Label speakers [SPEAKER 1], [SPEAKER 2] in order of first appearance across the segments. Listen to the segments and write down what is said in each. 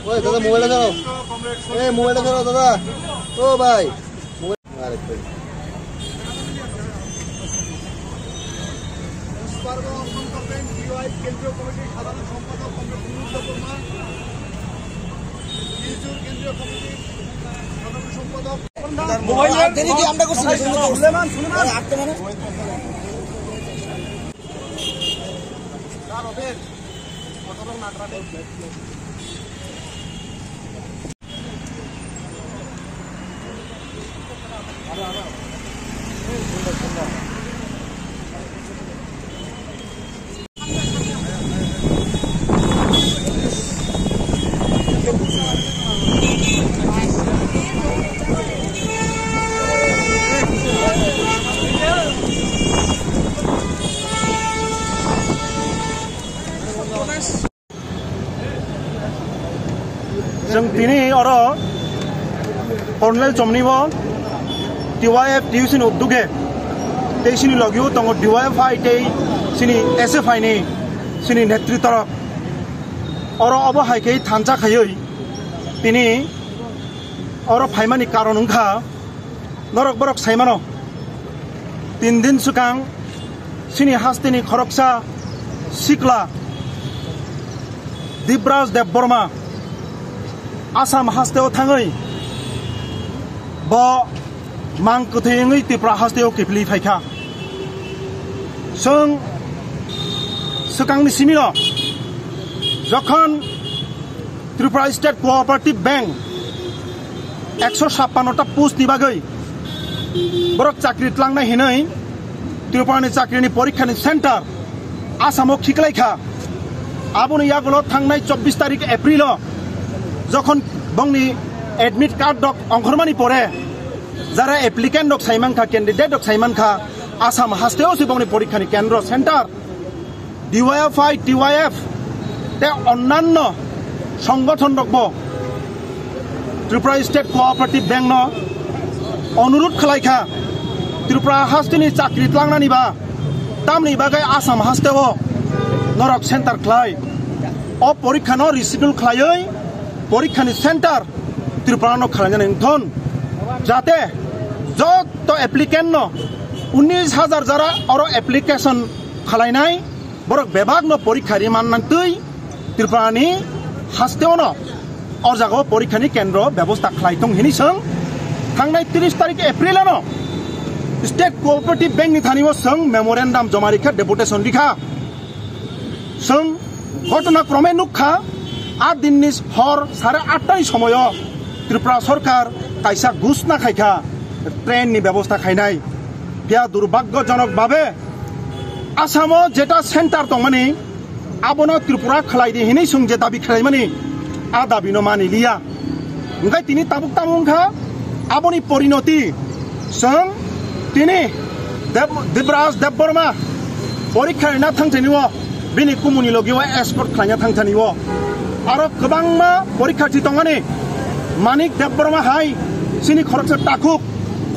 [SPEAKER 1] ওই দাদা মোবাইলটা ধরো, এই মোবাইলটা ধরো দাদা। ও ভাই কেন্দ্রীয় কমিটির সাধারণ সম্পাদক কেন্দ্রীয় কমিটির সাধারণ সম্পাদক আমরা করছি
[SPEAKER 2] जों दिनै अरो कर्नेल चमनिबो DYF दिउसिनि उद्दुगे तेसिनि लगिउ दङ DYFI ते सिनि SFI नि सिनि नेतृत्व अरो अब हाइकै थानजा खायै तिनि अरो फाइमानि कारण उंखा नरक बरक साइमानो 3 दिन सुकां सिनि हास्तिनि खरकसा सिक्ला दिब्राज देबबर्मा आसाम हास्तेव थाङै ब मां कथैङै त्रिपुरा हास्तेव केप्लि फाइखा जों सुकांनि सिमिनो जखन त्रिपुरा स्टेट कोअपारेटिव बैंक 156टा पोस्टनि बागै बरक चाकरि tlangनाय हिनै त्रिपुरानि चाकरिनि परीक्षानि सेन्टार आसामाव खिखलायखा आबुनि यागुलो थांनाय 24 तारिख एप्रिल যখন বংনি এডমিট কার্ড ডক অংখরমানি পরে যারা অ্যাপ্লিকেন্ট ডক সাইমানখা ক্যান্ডিডেট ডক সাইমানখা আসাম হাস্তেও সে বংনি পরীক্ষানি কেন্দ্র সেন্টার DYFI TYF তে অন্যান্য সংগঠন ডকব ত্রিপুরা স্টেট কোঅপারেটিভ ব্যাংক ন অনুরোধ খালাইখা ত্রিপুরা হাস্তিনি চাকরি tlangনানি বা তামনি বাগাই আসাম হাস্তেও নরক সেন্টার খালাই অ পরীক্ষা ন রিসিডিউল খালাই পরীক্ষানি সেন্টার ত্রিপুরা খালাইজাनाय धन जाते যত एप्लिकेंट 19,000 যারা और एप्लिकेशन खालायनाय बरक बेबाग न परीक्षारि माननांतै त्रिपुरानि हास्तेवन और जागाव परीक्षानि केंद्र व्यवस्था खालायथं हिनिसं थांनाय 30 तारिख एप्रिल न स्टेट कोअपारेटिव बैंक नि थानिव सं मेमोरेंडम जमा रिखा डेपुटेशन रिखा सं घटनाक्रमे नुखा 8 दिननि हर 8:30 समय त्रिपुरा सरकार कायसा घुसना खायखा ट्रेन नि व्यवस्था खायनाय बिया दुर्भाग्यजनक भावे आसामो जेटा सेंटर दंमानि आबनो त्रिपुरा खलायदि हिनै सं जे दाबि खालायमानि आ दाबि न मानिलिया ओंखाय तिनि ताबुक तामुंखा आबनि परिणति सं तिनि दिब्राज देबबर्मा परीक्षा ना थांथानिव बिनि कुमुनि लगिव एस्कर्ट खालायना थांथानिव आरो गोबांमा परीक्षार्थी दंगानि मानिक देबबर्मा हाय सिनि खरकसा टाकुक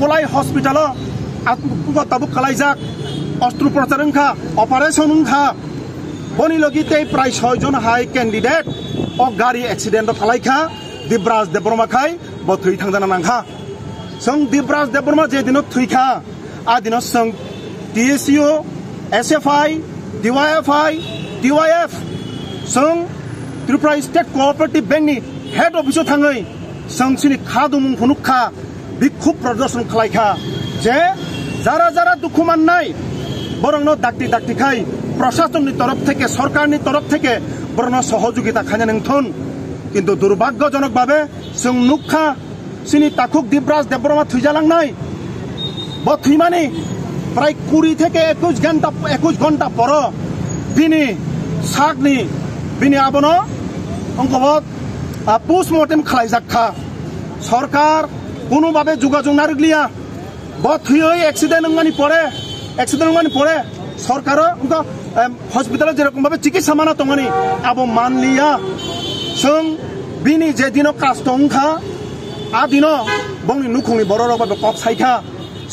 [SPEAKER 2] कलाय हस्पिटाल आतुक ताबुक खालायजाक अस्त्रोपचार उंखा ऑपरेशन उंखा बनि लगिते प्राय 6 जन हाय कैंडिडेट अ गाड़ी एक्सीडेंट खालायखा दिब्राज देबबर्मा खाय ब थै थांजाना नांखा सं दिब्राज देबबर्मा जे दिन थैखा आ दिन सं TSU SFI DYFI TYF सं त्रिपुरा स्टेट कोअपारेटिव बैंक नि हेड ऑफिस थाङै संसिनि खादुमुं फनुखा बिखुब प्रदर्शन खालायखा जे जारा जारा दुखु माननाय बरंनो दाक्ति दाक्ति खाय प्रशासननि तरफ থেকে सरकारनि तरफ থেকে बरंनो सहयोगिता खायनाय थन किन्तु दुर्भाग्यजनक भावे जों नुखा सिनि ताकुक दिब्राज देबबर्मा थैजालांनाय ब थैमानि प्राय 20 থেকে 21 घंटा पर बिनि सागनि बिनि आबनो अंकबत पोस्टमर्टेम खालायजाखा सरकार कोनो भावे जोगाजोग नारगलिया बथयै एक्सीडेंट नंगानि परे सरकार हस्पिटाल जेरकम भावे चिकित्सा माना दंगानि आबो मानलिया जों bini je dino kastong kha a dino bongni nukhungni borok ba kok saikha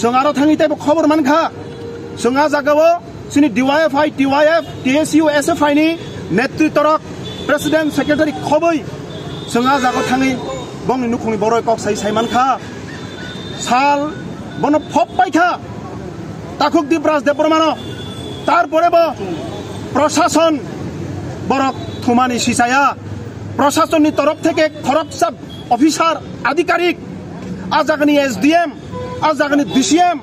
[SPEAKER 2] songaro thangi tebo khobor man kha songa jagao sini DYFI TYF TSU SFI ni netritorok president secretary khoboi songa jago thangi bongni nukhungni borok kok sai saiman kha sal bono phop paikha takuk dibras depormano তারপরে প্রশাসন বরক থুমানি সিসায়া প্রশাসনের তরফ থেকে খরকসাব officer আধিকারিক আজাগনি SDM আজাগনি DCM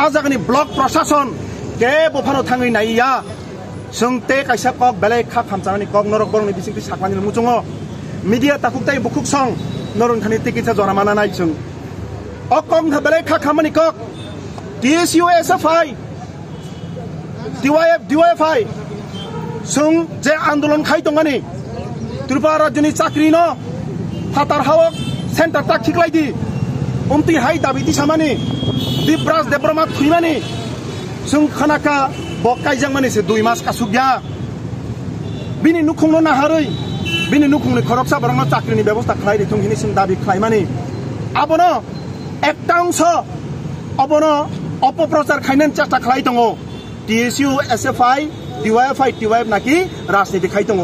[SPEAKER 2] আজাগনি block প্রশাসন কে বফানো থাঙ্গি Naiya সংতে কাইসা cock বেলে খা খামচানি cock নরক বরংনি বিসিংতি সাকমানি মুচুङ মিডিয়া তাকুকতাই বুকুক সং নরনখানি টিকিটা জরামানা নাই जों অকম বেলে খা খামানি কক TSU SFI DYFI sung je andolon khai tongani Tripura rajyoni chakri no fatar hawak center tak khiklai di umti hai dabi di samani dibras debrama thuimani sung khanaka bokai jangmani se 2 mas ka sugya bini nukhungno na haroi bini nukhungni khoroksa barangno chakri ni byabostha khlai di thunghini sim dabi khlaimani abono ekta ongsho abono অপপ্রচার খাইনান চেষ্টা খালাই দङ TSU SFI DYFI TYF নাকি রাজনীতি খাই দङ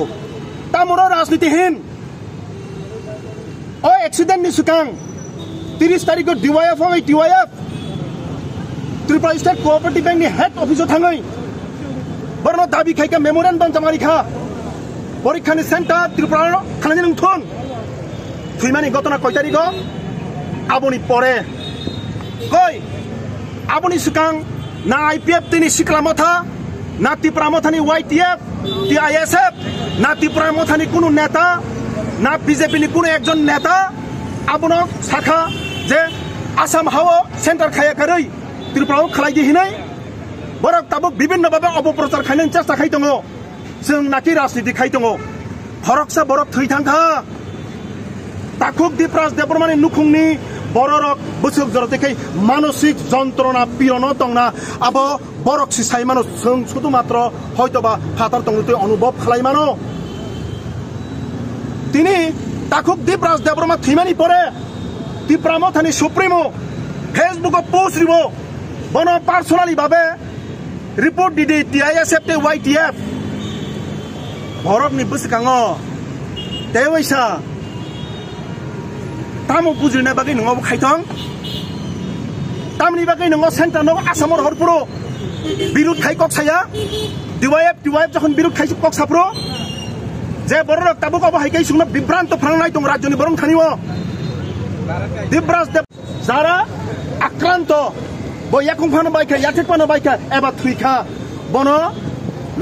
[SPEAKER 2] তামুর রাজনীতিহীন ও accident নি সুকাং 30 তারিখ DYFI TYF Tripura state cooperative bank নি head office থাঙ্গই বরন দাবি খাইকা memorandum জামারি খা পরীক্ষানি সেন্টার ত্রিপুরা খানানি নংথুন থুইমানি ঘটনা কয় তারিখ আবনি পরে কই Aboni sukang na IPF tini siklamotha na Tipramothani YTF TISF na Tipramothani kunu neta na BJP ni kunu ekjon neta abono sakha je Assam hawo center khaya karoi Tripura khalai di hinai borok tabuk bibinno babe oboprachar khainan chesta khai tongo जों naki rajniti khai tongo horoksa borok thoi thangkha takuk dipras depormani nukhungni borok busuk jorotekai মানসিক যন্ত্রণা পীড়ন তংনা আবো বরক সিসাই মানো जों শুধুমাত্র হয়তোবা ফাতার তংতে অনুভব খালাই মানো তিনি তাকুক দীপরাজ দেববর্মা থিমানি পরে ত্রিপুরামথানি সুপ্রিমো ফেসবুক পোস্ট দিব বন পার্সোনালি ভাবে রিপোর্ট দিদি TISF তে YTF বরক নি বুসকাঙ দেওইসা তামো বুজিনে বাকি নङाबो খাইथं তামনি বাকি নङ সেন্টার ন আসামর হরপুরো বিরুদ্ধ খাই কক ছায়া DYF যখন বিরুদ্ধ খাইছে কক সাপ্রো যে বড় তাবুক অব হাইকাই সুন বিভ্রান্ত ফ্রাংনাই দং রাজ্যনি বরং থানিও দিব্রাজ যারা আক্রান্ত বয়াকুং ফানো বাইকা ইয়াথেক ফানো বাইকা এবা থুইখা বন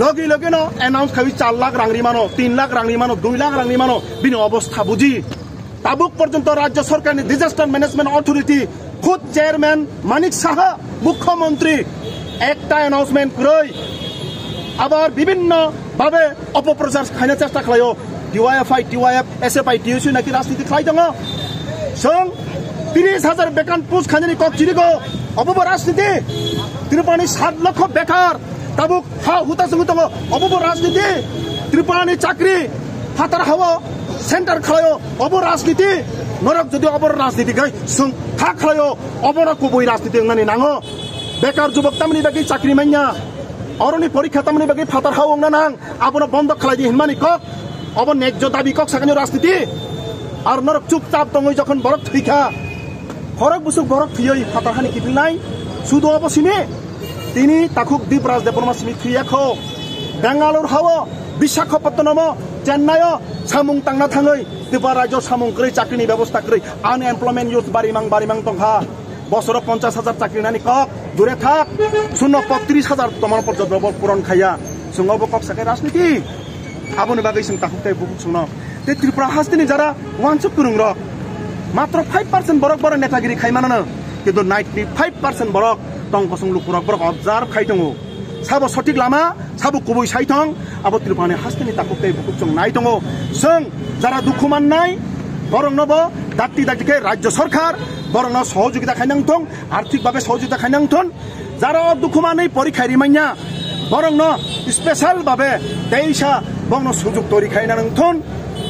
[SPEAKER 2] লগে লগে ন অ্যানাউন্স খাবি 4 লাখ রাংরি মানো 3 লাখ রাংরি মানো 2 লাখ রাংরি মানো বিনি অবস্থা বুঝি তাবুক পর্যন্ত রাজ্য সরকারের ডিজাস্টার ম্যানেজমেন্ট অথরিটি খুদ চেয়ারম্যান মানিক সাহা মুখ্যমন্ত্রী একটা অ্যানাউন্সমেন্ট কই আবার বিভিন্ন ভাবে অপপ্রচার খাইনা চেষ্টা খালাयो DYFI TYF SFI TSU নাকি রাজনীতি খাই দङ जों 30,000 বেকার পোস্ট খানি কক চিরিগো অবব রাজনীতি ত্রিপুরানি 7 লক্ষ বেকার তাবুক হা হুতা সঙ্গ দङ অবব রাজনীতি ত্রিপুরানি চাকরি ফাতার হাওয়া সেন্টার খালাयो অব রাজনীতি নরক যদি অবর রাজনীতি গাই जों খা খালাयो অবর কবই রাজনীতি নানি নাঙো বেকার যুবক তামনি বাকি চাকরি মাইয়া অরনি পরীক্ষা তামনি বাকি ফাতার হাওং না নাং আপনা বন্ধ খালাই দি হিনমানি কক অব ন্যায্য দাবি কক সাকানি রাজনীতি আর নরক চুপচাপ দङ যখন বরক থৈখা খরক বুসুক বরক থিয়ই ফাতার হানি কিপিলাই সুদো অবসিনে তিনি তাকুক দীপরাজ দেববর্মা সিমি থিয়াখো বেঙ্গালুর হাওয়া বিশাখাপত্তনম চেন্নাই সামুং টাংনা থাङै ত্রিপুরা রাজ্য সামুং কই চাকরিনি ব্যবস্থা কই আনএমপ্লয়মেন্ট ইউথ বারিমাং তংখা বছর 50,000 চাকরি নানি কক দূরে থাক 30,000 তোমার পর্যন্ত পূরণ খাইয়া जोंबो কক সাকে রাজনীতি আবনি বাগै जों তাকুকতাই বুকুক सुनो তে ত্রিপুরা হাস্তিনি যারা ওয়ানসুক কুরুং র মাত্র 5% বরক বড় নেতাগিরি খাইমানো কিন্তু 95% বরক তংকসং লুকুরক বরক অবজার্ভ খাইতং সাবো সঠিক লামা সাবো কবই সাইথং আবো ত্রিপুরানি হাস্তিনি তাকুকতাই বুকুক जों নাই দङ जों যারা দুঃখমান নাই বরং নব দাত্তি দাতিকে রাজ্য সরকার বরং সহযোগিতা খাইনাংথং আর্থিকভাবে সহযোগিতা খাইনাংথন যারা দুঃখমানই পরীক্ষা রিমাইয়া বরং স্পেশাল ভাবে দেইসা বংন সুযোগ তৈরি খাইনাংথন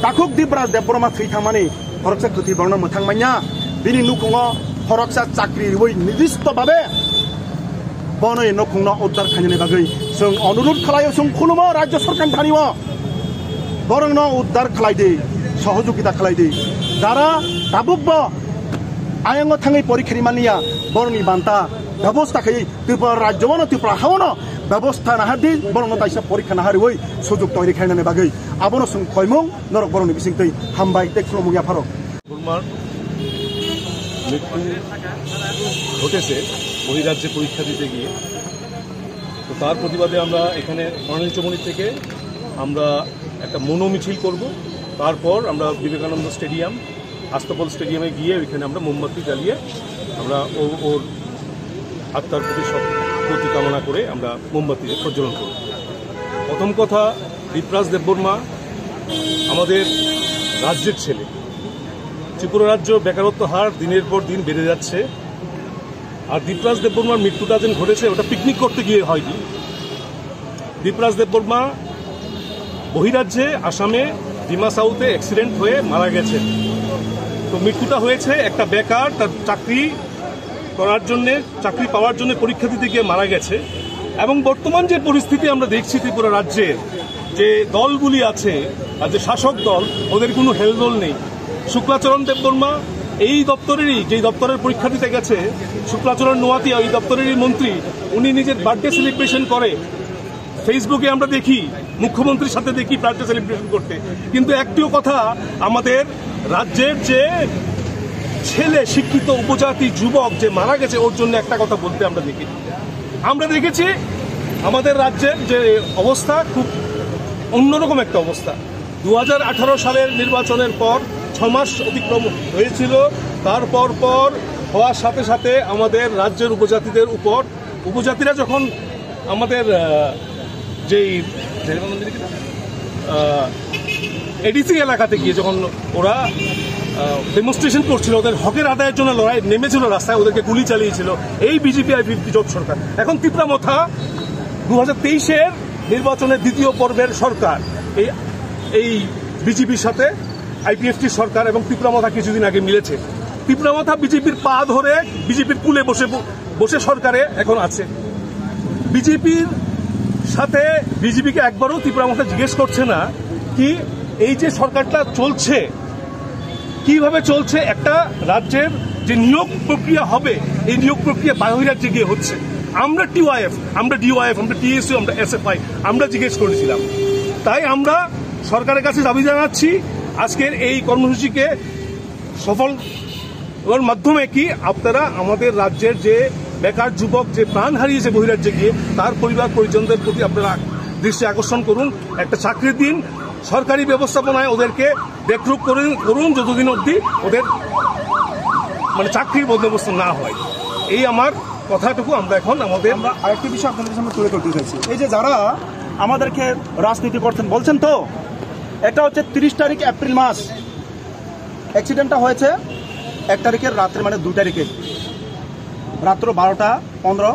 [SPEAKER 2] takuk Dipras Deborma Tritamani Horoksa Kuti Borno Mutangmanya Bini Nukungo Horoksa Chakri Woi Nidisto Babe Bono Nokungo Uddar Kanyane Bagay Sung Onurut Kalayo Sung Kulumo Raja Sorkan Taniwa Borno Uddar Kalaide Sohojukita Kalaide Dara Tabukbo Ayango Tangi Porikari Mania Borni Banta ব্যবস্থা খাই ত্রিপুরা রাজ্যবন ত্রিপুরা হাওন ব্যবস্থা নাহাদি বরং তাইসা পরীক্ষা নাহারি ওই সুযোগ তৈরি খাইনানে বাগৈ আবনো সং কয়মং নরক বরং বিসিংতৈ হামবাই টেকফ্লো মুগিয়া ফারক
[SPEAKER 3] বর্মার মৃত্যু ঘটেছে বহিরাজ্যে পরীক্ষা দিতে গিয়ে। তো তার প্রতিবাদে আমরা এখানে কর্নেল চৌমুহনী থেকে আমরা একটা মনো মিছিল করব। তারপর আমরা বিবেকানন্দ স্টেডিয়াম আস্তপল স্টেডিয়ামে গিয়ে ওইখানে আমরা মোমবাতি জ্বালিয়ে আমরা ওর আত্মার প্রতি কামনা করে আমরা মোমবাতি প্রজ্বলন করব। প্রথম কথা, দীপরাজ দেববর্মা আমাদের রাজ্যের ছেলে। ত্রিপুরা রাজ্য বেকারত্ব হার দিনের পর দিন বেড়ে যাচ্ছে। আর দীপরাজ দেববর্মার মৃত্যুটা যেন ঘটেছে ওটা পিকনিক করতে গিয়ে হয়নি। দীপরাজ দেববর্মা বহিরাজ্যে আসামে ডিমা সাউথে অ্যাক্সিডেন্ট হয়ে মারা গেছেন। তো মৃত্যুটা হয়েছে একটা বেকার তার চাকরি করার জন্য, চাকরি পাওয়ার জন্য পরীক্ষা দিতে গিয়ে মারা গেছে। এবং বর্তমান যে পরিস্থিতি আমরা দেখছি ত্রিপুরা রাজ্যের যে দলগুলি আছে আর যে শাসক দল, ওদের কোনো হেলদোল নেই। শুক্লাচরণ দেববর্মা এই দপ্তরেরই, যে দপ্তরের পরীক্ষা দিতে গেছে, শুক্লাচরণ নোয়াতিয়া এই দপ্তরেরই মন্ত্রী, উনি নিজের বার্থডে সেলিব্রেশন করে। ফেসবুকে আমরা দেখি মুখ্যমন্ত্রীর সাথে দেখি বার্থডে সেলিব্রেশন করতে, কিন্তু একটিও কথা আমাদের রাজ্যের যে ছেলে শিক্ষিত উপজাতি যুবক যে মারা গেছে ওর জন্য একটা কথা বলতে আমরা দেখেছি আমাদের রাজ্যের যে অবস্থা খুব অন্যরকম একটা অবস্থা। 2018 সালের নির্বাচনের পর 6 মাস অতিক্রম হয়েছিল। তারপর হওয়ার সাথে সাথে আমাদের রাজ্যের উপজাতিদের উপর, উপজাতিরা যখন আমাদের যেই এডিসি এলাকাতে গিয়ে যখন ওরা ডেমনস্ট্রেশন করছিল, ওদের হকের আদায়ের জন্য লড়াই নেমেছিল রাস্তায়, ওদেরকে গুলি চালিয়েছিল এই বিজেপি আইপিএফটি জোট সরকার। এখন তিপ্রামথা 2023-এর নির্বাচনের দ্বিতীয় পর্বের সরকার এই বিজেপির সাথে আইপিএফটি সরকার এবং তিপ্রামথা কিছুদিন আগে মিলেছে। তিপ্রামথা বিজেপির পা ধরে বিজেপির কুলে বসে সরকারে এখন আছে। বিজেপির সাথে বিজেপিকে একবারও তিপ্রামথা জিজ্ঞেস করছে না কি এই যে সরকারটা চলছে কিভাবে চলছে, একটা রাজ্যের যে নিয়োগ প্রক্রিয়া হবে এই নিয়োগ প্রক্রিয়া বহিরাজ্যে গিয়ে হচ্ছে। আমরা টিওয়াইএফ, আমরা ডিওয়াইএফ, আমরা টিএসইউ, আমরা এসএফআই আমরা জিজ্ঞেস করেছিলাম। তাই আমরা সরকারের কাছে দাবি জানাচ্ছি আজকের এই কর্মসূচিকে সফল ওর মাধ্যমে কি আপনারা আমাদের রাজ্যের যে বেকার যুবক যে প্রাণ হারিয়েছে বহিরাজ্যে গিয়ে তার পরিবার পরিজনদের প্রতি আপনারা দৃষ্টি আকর্ষণ করুন, একটা চাকরি দিন, সরকারি ব্যবস্থাপনায় ওদেরকে দেখরুখ করুন যতদিন অবধি ওদের মানে চাকরির বন্দোবস্ত না হয়। এই আমার কথাটুকু আমরা এখন আমাদের
[SPEAKER 2] আরেকটি বিষয় আপনাদের সামনে তুলে ধরতে চাইছি। এই যে যারা আমাদেরকে রাজনীতি করছেন বলছেন, তো এটা হচ্ছে 30 তারিখ এপ্রিল মাস, অ্যাক্সিডেন্টটা হয়েছে 1 তারিখের রাত্রে, মানে 2 তারিখে রাত্র 12টা 15